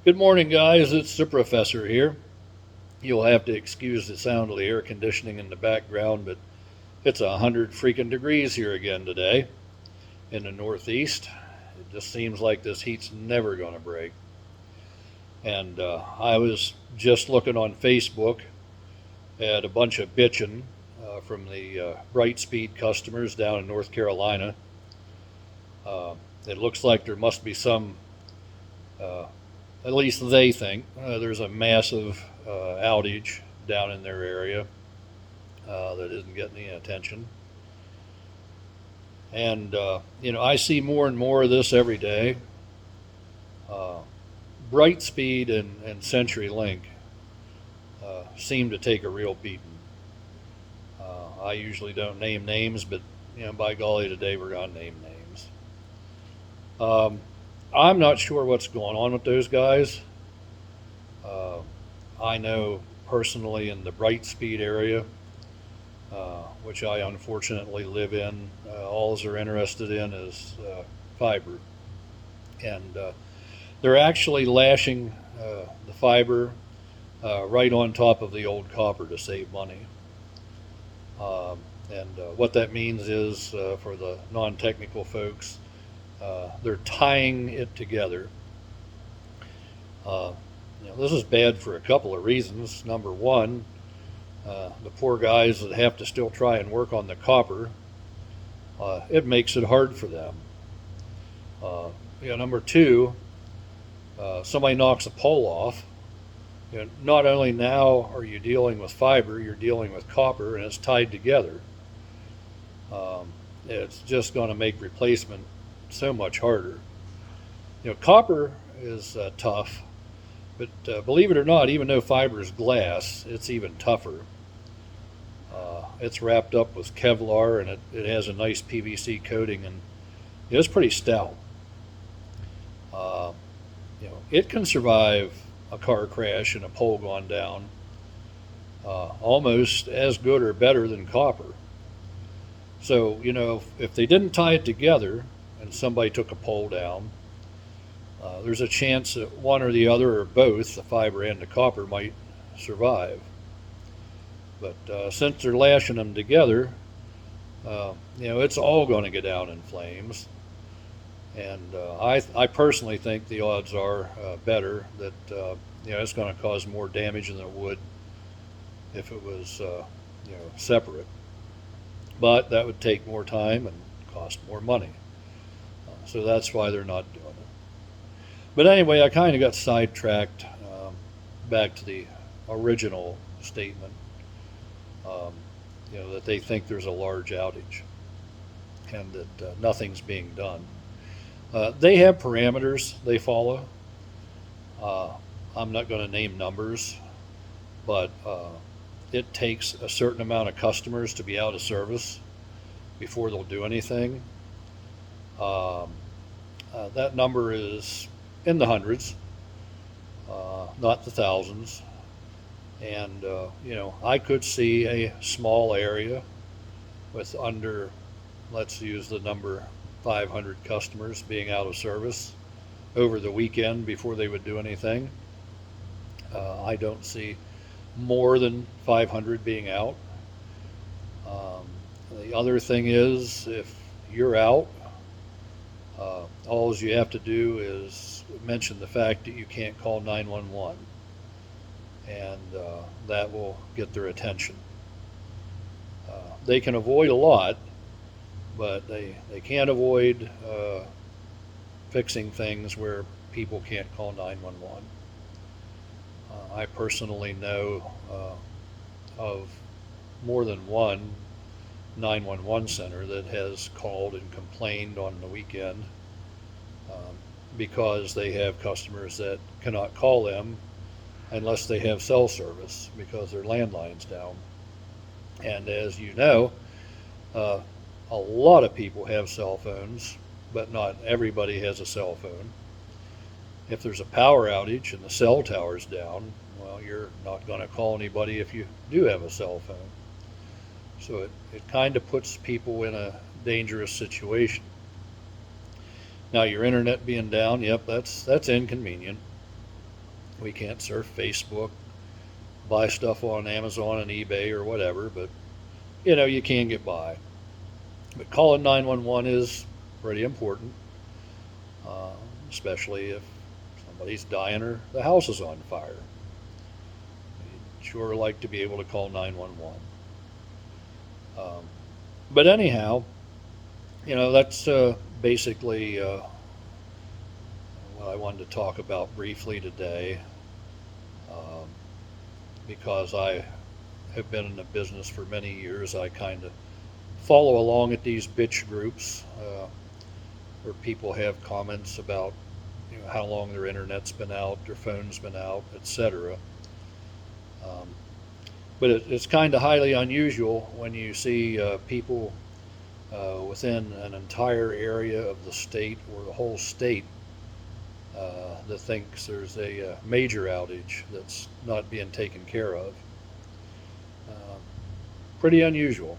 Good morning, guys. It's the professor here. You'll have to excuse the sound of the air conditioning in the background, but it's 100 freaking degrees here again today in the Northeast. It just seems like this heat's never going to break. And I was just looking on Facebook at a bunch of bitching from the Brightspeed customers down in North Carolina. Uh, it looks like there must be some uh, at least they think there's a massive outage down in their area that isn't getting any attention. And, I see more and more of this every day. Uh, Brightspeed and CenturyLink seem to take a real beating. I usually don't name names, but, by golly, today we're going to name names. I'm not sure what's going on with those guys. Uh, I know personally in the Brightspeed area, which I unfortunately live in, all they're interested in is fiber. And they're actually lashing the fiber right on top of the old copper to save money. And what that means is, for the non technical folks, they're tying it together. Uh, this is bad for a couple of reasons. Number one, the poor guys that have to still try and work on the copper, it makes it hard for them. Number two, somebody knocks a pole off. Not only now are you dealing with fiber, you're dealing with copper, and it's tied together. It's just going to make replacement so much harder. Copper is tough, but believe it or not, even though fiber is glass, it's even tougher. It's wrapped up with Kevlar, and it has a nice PVC coating, and it's pretty stout. Uh, it can survive a car crash and a pole gone down almost as good or better than copper. So, if they didn't tie it together and somebody took a pole down, there's a chance that one or the other or both, the fiber and the copper, might survive. But since they're lashing them together, it's all going to go down in flames. And I personally think the odds are better that it's going to cause more damage than it would if it was separate. But that would take more time and cost more money. So that's why they're not doing it. But anyway, I kind of got sidetracked back to the original statement. That they think there's a large outage and that nothing's being done. They have parameters they follow. I'm not going to name numbers, but it takes a certain amount of customers to be out of service before they'll do anything. That number is in the hundreds, not the thousands. And, I could see a small area with under, let's use the number 500 customers being out of service over the weekend before they would do anything. I don't see more than 500 being out. The other thing is, if you're out, all you have to do is mention the fact that you can't call 911, and that will get their attention. They can avoid a lot, but they can't avoid fixing things where people can't call 911. I personally know of more than one 911 center that has called and complained on the weekend because they have customers that cannot call them unless they have cell service because their landline's down. And as you know, a lot of people have cell phones, but not everybody has a cell phone. If there's a power outage and the cell tower's down, well, you're not going to call anybody if you do have a cell phone. So it kind of puts people in a dangerous situation. Now, your internet being down, yep, that's inconvenient. We can't surf Facebook, buy stuff on Amazon and eBay or whatever, but you can get by. But calling 911 is pretty important, uh, especially if somebody's dying or the house is on fire. We'd sure like to be able to call 911. But anyhow, that's basically what I wanted to talk about briefly today, um, because I have been in the business for many years. I kind of follow along at these bitch groups where people have comments about how long their internet's been out, their phone's been out, etc. Um, but it's kind of highly unusual when you see people within an entire area of the state or the whole state that thinks there's a major outage that's not being taken care of. Uh, Pretty unusual.